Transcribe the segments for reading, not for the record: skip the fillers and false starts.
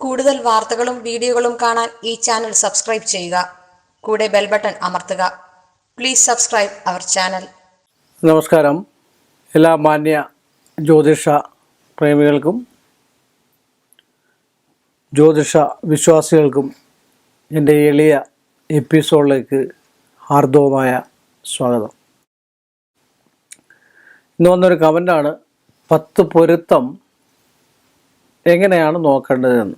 കൂടുതൽ വാർത്തകളും വീഡിയോകളും കാണാൻ ഈ ചാനൽ സബ്സ്ക്രൈബ് ചെയ്യുക. കൂടെ ബെൽ ബട്ടൺ അമർത്തുക. Please subscribe our channel. നമസ്കാരം. എല്ലാ മാന്യ ജ്യോതിഷ പ്രേമികൾക്കും ജ്യോതിഷ വിശ്വാസികൾക്കും എൻ്റെ എളിയ എപ്പിസോഡിലേക്ക് ഹാർദവമായ സ്വാഗതം. ഇന്ന് വന്നൊരു കമൻ്റാണ് 10 പൊരുത്തം എങ്ങനെയാണ് നോക്കേണ്ടതെന്ന്.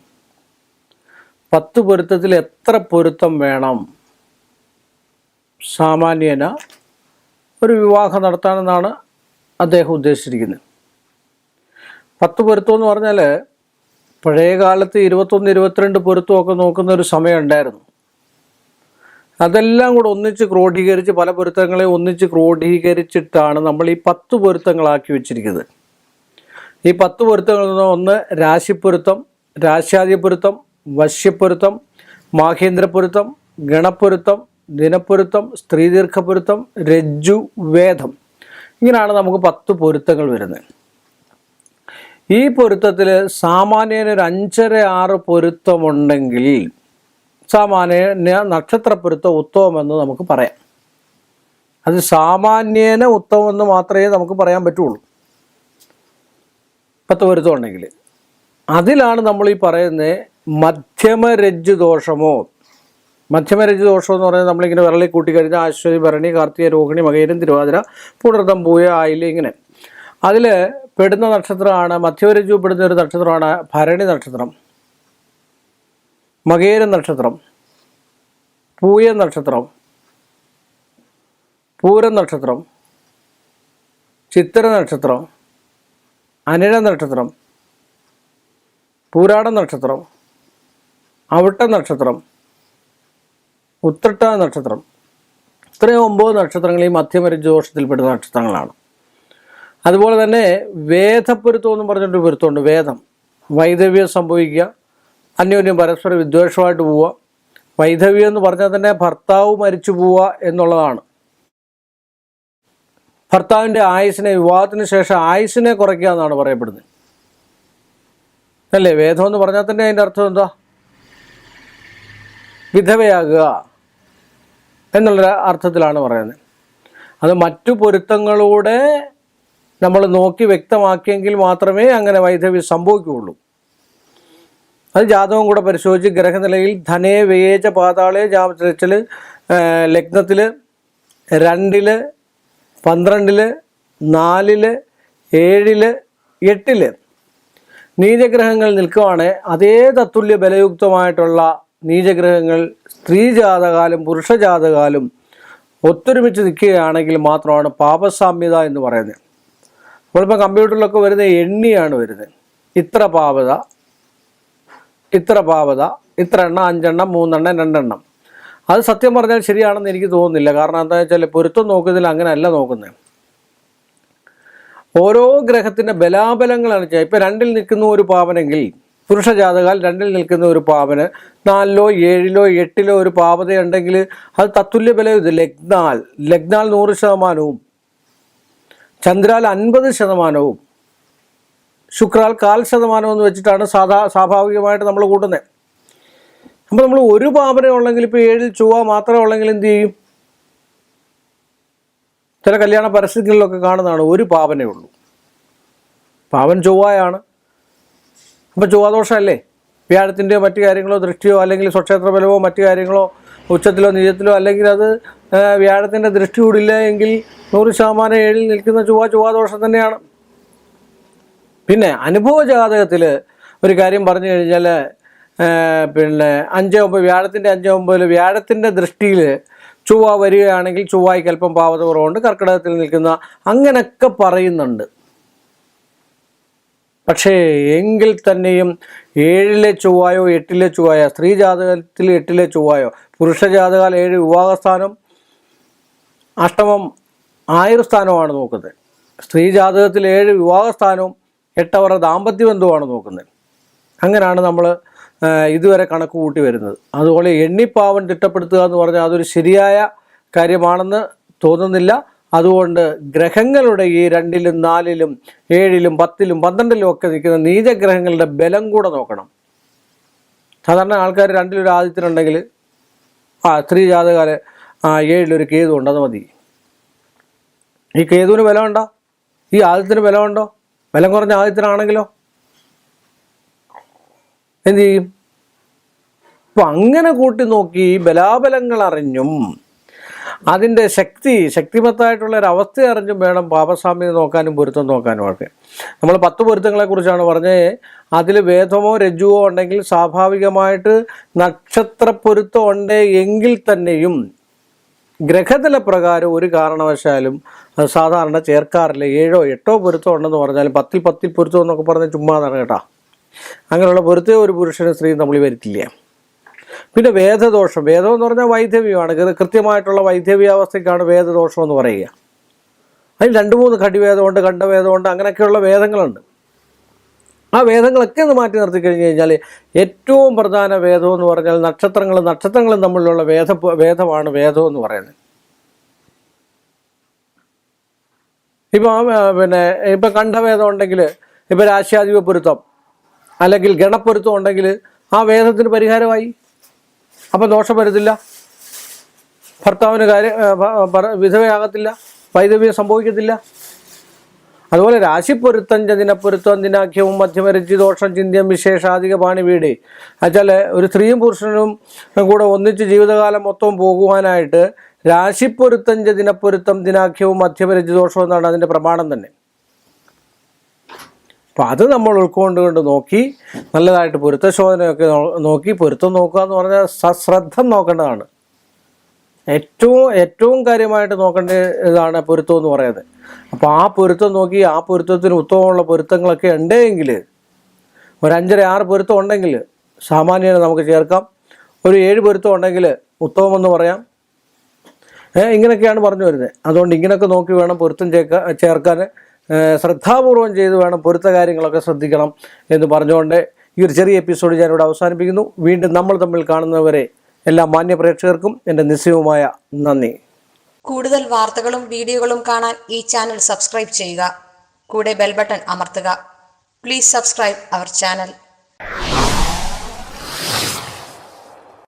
10 പൊരുത്തത്തിൽ എത്ര പൊരുത്തം വേണം സാമാന്യേന ഒരു വിവാഹം നടത്താനെന്നാണ് അദ്ദേഹം ഉദ്ദേശിച്ചിരിക്കുന്നത്. 10 പൊരുത്തം എന്ന് പറഞ്ഞാൽ പഴയ കാലത്ത് 21-22 പൊരുത്തമൊക്കെ നോക്കുന്ന ഒരു സമയം ഉണ്ടായിരുന്നു. അതെല്ലാം കൂടെ ഒന്നിച്ച് ക്രോഡീകരിച്ച് പല പൊരുത്തങ്ങളെ ഒന്നിച്ച് ക്രോഡീകരിച്ചിട്ടാണ് നമ്മൾ ഈ 10 പൊരുത്തങ്ങളാക്കി വെച്ചിരിക്കുന്നത്. ഈ 10 പൊരുത്തങ്ങളിൽ നിന്ന് ഒന്ന് രാശിപ്പൊരുത്തം, രാശ്യാധിപൊരുത്തം, വശ്യപ്പൊരുത്തം, മാഹേന്ദ്രപ്പൊരുത്തം, ഗണപ്പൊരുത്തം, ദിനപ്പൊരുത്തം, സ്ത്രീദീർഘപ്പൊരുത്തം, രജ്ജു, വേദം. ഇങ്ങനെയാണ് നമുക്ക് 10 പൊരുത്തങ്ങൾ വരുന്നത്. ഈ പൊരുത്തത്തിൽ സാമാന്യേന ഒരു 5-6 പൊരുത്തമുണ്ടെങ്കിൽ സാമാന്യേന നക്ഷത്രപ്പൊരുത്തം ഉത്തമമെന്ന് നമുക്ക് പറയാം. അത് സാമാന്യേന ഉത്തമമെന്ന് മാത്രമേ നമുക്ക് പറയാൻ പറ്റുള്ളൂ. 10 പൊരുത്തം ഉണ്ടെങ്കിൽ അതിലാണ് നമ്മൾ ഈ പറയുന്നത് മധ്യമരജ്ജു ദോഷമോ. മധ്യമരജ്ജു ദോഷം എന്ന് പറയുന്നത് നമ്മളിങ്ങനെ വിരളി കൂട്ടിക്കഴിഞ്ഞാൽ അശ്വതി, ഭരണി, കാർത്തിക, രോഹിണി, മകയിരം, തിരുവാതിര, പുണർതം, പൂയ, ആയില്യം, ഇങ്ങനെ അതിൽ പെടുന്ന നക്ഷത്രമാണ്. മധ്യമരജ്ജു പെടുന്ന ഒരു നക്ഷത്രമാണ് ഭരണി നക്ഷത്രം, മകയിരം നക്ഷത്രം, പൂയ നക്ഷത്രം, പൂരം നക്ഷത്രം, ചിത്തിര നക്ഷത്രം, അനിഴ നക്ഷത്രം, പൂരാട നക്ഷത്രം, അവിട്ട നക്ഷത്രം, ഉത്രട്ട നക്ഷത്രം. ഇത്രയും 9 നക്ഷത്രങ്ങൾ ഈ മധ്യമരജ്ജു ദോഷത്തിൽപ്പെടുന്ന നക്ഷത്രങ്ങളാണ്. അതുപോലെ തന്നെ വേദപ്പൊരുത്തം എന്ന് പറഞ്ഞിട്ടൊരു പൊരുത്തമുണ്ട്. വേദം, വൈധവ്യം സംഭവിക്കുക, അന്യോന്യം പരസ്പര വിദ്വേഷമായിട്ട് പോവുക. വൈധവ്യം എന്ന് പറഞ്ഞാൽ തന്നെ ഭർത്താവ് മരിച്ചു പോവുക എന്നുള്ളതാണ്. ഭർത്താവിൻ്റെ ആയുസ്സിനെ, വിവാഹത്തിന് ശേഷം ആയുസ്സിനെ കുറയ്ക്കുക എന്നാണ് പറയപ്പെടുന്നത്, അല്ലേ? വേദം എന്ന് പറഞ്ഞാൽ തന്നെ അതിൻ്റെ അർത്ഥം എന്താ? വിധവയാകുക എന്നുള്ള അർത്ഥത്തിലാണ് പറയുന്നത്. അത് മറ്റു പൊരുത്തങ്ങളൂടെ നമ്മൾ നോക്കി വ്യക്തമാക്കിയെങ്കിൽ മാത്രമേ അങ്ങനെ വൈധവ്യം സംഭവിക്കുകയുള്ളൂ. അത് ജാതകം കൂടെ പരിശോധിച്ച് ഗ്രഹനിലയിൽ ധനേ, വേജ, പാതാളെ, ജാമത്തിൽ, ലഗ്നത്തിൽ 2, 12, 4, 7, 8 നീചഗ്രഹങ്ങൾ നിൽക്കുവാണ്. അതേ തത്തുല്യ ബലയുക്തമായിട്ടുള്ള നീചഗ്രഹങ്ങൾ സ്ത്രീജാതകാലും പുരുഷജാതകാലും ഒത്തൊരുമിച്ച് നിൽക്കുകയാണെങ്കിൽ മാത്രമാണ് പാപസാമ്യത എന്ന് പറയുന്നത്. നമ്മളിപ്പോൾ കമ്പ്യൂട്ടറിലൊക്കെ വരുന്ന എണ്ണിയാണ് വരുന്നത്. ഇത്ര പാപത, ഇത്ര പാപത, ഇത്ര എണ്ണം, 5 എണ്ണം, 3 എണ്ണം, 2 എണ്ണം. അത് സത്യം പറഞ്ഞാൽ ശരിയാണെന്ന് എനിക്ക് തോന്നുന്നില്ല. കാരണം എന്താ വെച്ചാൽ പൊരുത്തം നോക്കുന്നതിൽ അങ്ങനെയല്ല നോക്കുന്നത്. ഓരോ ഗ്രഹത്തിൻ്റെ ബലാബലങ്ങളാണ് ചെയ്യുക. ഇപ്പം 2-ൽ നിൽക്കുന്ന ഒരു പാവനെങ്കിൽ പുരുഷജാതകാൽ 2-ൽ നിൽക്കുന്ന ഒരു പാവന് 4-ലോ 7-ലോ 8-ലോ ഒരു പാവതയുണ്ടെങ്കിൽ അത് തത്തുല്യ ബലം. ഇത് ലഗ്നാൽ 100%, ചന്ദ്രാൽ 50%, ശുക്രാൽ 0.25% എന്ന് വെച്ചിട്ടാണ് സ്വാഭാവികമായിട്ട് നമ്മൾ കൂട്ടുന്നത്. അപ്പോൾ നമ്മൾ ഒരു പാവന ഉള്ളെങ്കിൽ, ഇപ്പോൾ 7-ൽ ചൊവ്വ മാത്രമേ ഉള്ളെങ്കിൽ എന്ത് ചെയ്യും? ചില കല്യാണ പരസ്യങ്ങളിലൊക്കെ കാണുന്നതാണ് ഒരു പാവനേ ഉള്ളൂ, പാവൻ ചൊവ്വയാണ്. അപ്പോൾ ചൊവ്വാദോഷമല്ലേ? വ്യാഴത്തിൻ്റെയോ മറ്റു കാര്യങ്ങളോ ദൃഷ്ടിയോ അല്ലെങ്കിൽ സ്വക്ഷേത്ര ബലമോ മറ്റു കാര്യങ്ങളോ ഉച്ചത്തിലോ നീചത്തിലോ അല്ലെങ്കിൽ അത് വ്യാഴത്തിൻ്റെ ദൃഷ്ടി കൂടില്ല എങ്കിൽ 100% 7-ൽ നിൽക്കുന്ന ചൊവ്വാദോഷം തന്നെയാണ്. പിന്നെ അനുഭവ ജാതകത്തിൽ ഒരു കാര്യം പറഞ്ഞു കഴിഞ്ഞാൽ പിന്നെ 5-9 വ്യാഴത്തിൻ്റെ 5-9 വ്യാഴത്തിൻ്റെ ദൃഷ്ടിയിൽ ചൊവ്വ വരികയാണെങ്കിൽ ചൊവ്വായ്ക്ക് അല്പം പാവത കുറവുണ്ട്, കർക്കിടകത്തിൽ നിൽക്കുന്ന അങ്ങനെയൊക്കെ പറയുന്നുണ്ട്. പക്ഷേ എങ്കിൽ തന്നെയും 7-ലെ ചൊവ്വായോ 8-ലെ ചൊവ്വായോ, സ്ത്രീ ജാതകത്തിൽ 8-ലെ ചൊവ്വായോ, പുരുഷജാതകാൽ 7 വിവാഹസ്ഥാനം, അഷ്ടമം ആയുർസ്ഥാനമാണ് നോക്കുന്നത്. സ്ത്രീ ജാതകത്തിൽ 7 വിവാഹസ്ഥാനവും 8 അവരുടെ ദാമ്പത്യബന്ധവുമാണ് നോക്കുന്നത്. അങ്ങനെയാണ് നമ്മൾ ഇതുവരെ കണക്ക് കൂട്ടി വരുന്നത്. അതുപോലെ എണ്ണിപ്പാവൻ തിട്ടപ്പെടുത്തുക എന്ന് പറഞ്ഞാൽ അതൊരു ശരിയായ കാര്യമാണെന്ന് തോന്നുന്നില്ല. അതുകൊണ്ട് ഗ്രഹങ്ങളുടെ ഈ 2-ലും 4-ലും 7-ലും 10-ലും 12-ലും ഒക്കെ നിൽക്കുന്ന നീചഗ്രഹങ്ങളുടെ ബലം കൂടെ നോക്കണം. സാധാരണ ആൾക്കാർ രണ്ടിലൊരു ആദിത്യനുണ്ടെങ്കിൽ സ്ത്രീ ജാതകാല് 7 കേതു ഉണ്ട്, അത് മതി. ഈ കേതുവിന് ബലമുണ്ടോ? ഈ ആദിത്യന് ബലമുണ്ടോ? ബലം കുറഞ്ഞ ആദിത്യനാണെങ്കിലോ എന്തു ചെയ്യും? അപ്പം അങ്ങനെ കൂട്ടി നോക്കി ബലാബലങ്ങൾ അറിഞ്ഞും അതിൻ്റെ ശക്തിമത്തായിട്ടുള്ള ഒരു അവസ്ഥ അറിഞ്ഞും വേണം പാപസാമ്യത നോക്കാനും പൊരുത്തം നോക്കാനുമൊക്കെ. നമ്മൾ 10 പൊരുത്തങ്ങളെക്കുറിച്ചാണ് പറഞ്ഞത്. അതിൽ വേദമോ രജ്ജുവോ ഉണ്ടെങ്കിൽ സ്വാഭാവികമായിട്ട് നക്ഷത്ര പൊരുത്തം ഉണ്ട് എങ്കിൽ തന്നെയും ഗ്രഹതല പ്രകാരം ഒരു കാരണവശാലും അത് സാധാരണ ചേർക്കാറില്ല. 7 8 പൊരുത്തം ഉണ്ടെന്ന് പറഞ്ഞാലും 10 പൊരുത്തം എന്നൊക്കെ പറഞ്ഞാൽ ചുമ്മാതാണ് കേട്ടോ. അങ്ങനെയുള്ള പൊരുത്തം ഒരു പുരുഷനും സ്ത്രീയും തമ്മിൽ വരുത്തില്ല. പിന്നെ വേദദോഷം, വേദം എന്ന് പറഞ്ഞാൽ വൈധവ്യമാണ്. കൃത്യമായിട്ടുള്ള വൈധവ്യാവസ്ഥയ്ക്കാണ് വേദദോഷം എന്ന് പറയുക. അതിൽ 2-3 ഘടിവേദമുണ്ട്, ഖണ്ഡവേദമുണ്ട്, അങ്ങനെയൊക്കെയുള്ള വേദങ്ങളുണ്ട്. ആ വേദങ്ങളൊക്കെ ഒന്ന് മാറ്റി നിർത്തി കഴിഞ്ഞ് കഴിഞ്ഞാൽ ഏറ്റവും പ്രധാന വേദം എന്ന് പറഞ്ഞാൽ നക്ഷത്രങ്ങളും തമ്മിലുള്ള വേദമാണ് വേദം എന്ന് പറയുന്നത്. ഇപ്പം ഖണ്ഡവേദം ഉണ്ടെങ്കിൽ, ഇപ്പം രാശ്യാധിപ പൊരുത്തം അല്ലെങ്കിൽ ഗണപ്പൊരുത്തം ഉണ്ടെങ്കിൽ ആ വേദത്തിന് പരിഹാരമായി. അപ്പം ദോഷം വരത്തില്ല, ഭർത്താവിന് വിധവയാകത്തില്ല, വൈധവ്യം സംഭവിക്കത്തില്ല. അതുപോലെ രാശിപ്പൊരുത്തം ദിനപ്പൊരുത്തം ദിനാഖ്യവും മധ്യമരജി ദോഷം ചിന്യം വിശേഷാധിക പാണിവീട് എന്നുവെച്ചാൽ ഒരു സ്ത്രീയും പുരുഷനും കൂടെ ഒന്നിച്ച് ജീവിതകാലം മൊത്തം പോകുവാനായിട്ട് രാശിപ്പൊരുത്തം ദിനപ്പൊരുത്തം ദിനാഖ്യവും മധ്യമരജി ദോഷം എന്നാണ് അതിൻ്റെ പ്രമാണം തന്നെ. അപ്പം അത് നമ്മൾ ഉൾക്കൊണ്ടുകൊണ്ട് നോക്കി നല്ലതായിട്ട് പൊരുത്തശോധനയൊക്കെ നോക്കി പൊരുത്തം നോക്കുക എന്ന് പറഞ്ഞാൽ സശ്രദ്ധ നോക്കേണ്ടതാണ്. ഏറ്റവും കാര്യമായിട്ട് നോക്കേണ്ട ഇതാണ് പൊരുത്തം എന്ന് പറയുന്നത്. അപ്പോൾ ആ പൊരുത്തം നോക്കി ആ പൊരുത്തത്തിന് ഉത്തമമുള്ള പൊരുത്തങ്ങളൊക്കെ ഉണ്ടെങ്കിൽ ഒരു 5-6 പൊരുത്തം ഉണ്ടെങ്കിൽ സാമാന്യനെ നമുക്ക് ചേർക്കാം. ഒരു 7 പൊരുത്തം ഉണ്ടെങ്കിൽ ഉത്തമമെന്ന് പറയാം. ഇങ്ങനെയൊക്കെയാണ് പറഞ്ഞു വരുന്നത്. അതുകൊണ്ട് ഇങ്ങനെയൊക്കെ നോക്കി വേണം പൊരുത്തം ചേർക്കാൻ. ശ്രദ്ധാപൂർവം ചെയ്ത് വേണം പൊരുത്ത കാര്യങ്ങളൊക്കെ ശ്രദ്ധിക്കണം എന്ന് പറഞ്ഞുകൊണ്ട് ഈ ഒരു ചെറിയ എപ്പിസോഡ് ഞാനിവിടെ അവസാനിപ്പിക്കുന്നു. വീണ്ടും നമ്മൾ തമ്മിൽ കാണുന്നവരെ എല്ലാ മാന്യ പ്രേക്ഷകർക്കും എൻ്റെ നിശ്ചയവുമായ നന്ദി. കൂടുതൽ വാർത്തകളും വീഡിയോകളും കാണാൻ ഈ ചാനൽ സബ്സ്ക്രൈബ് ചെയ്യുക. കൂടെ ബെൽ ബട്ടൺ അമർത്തുക. Please subscribe our channel.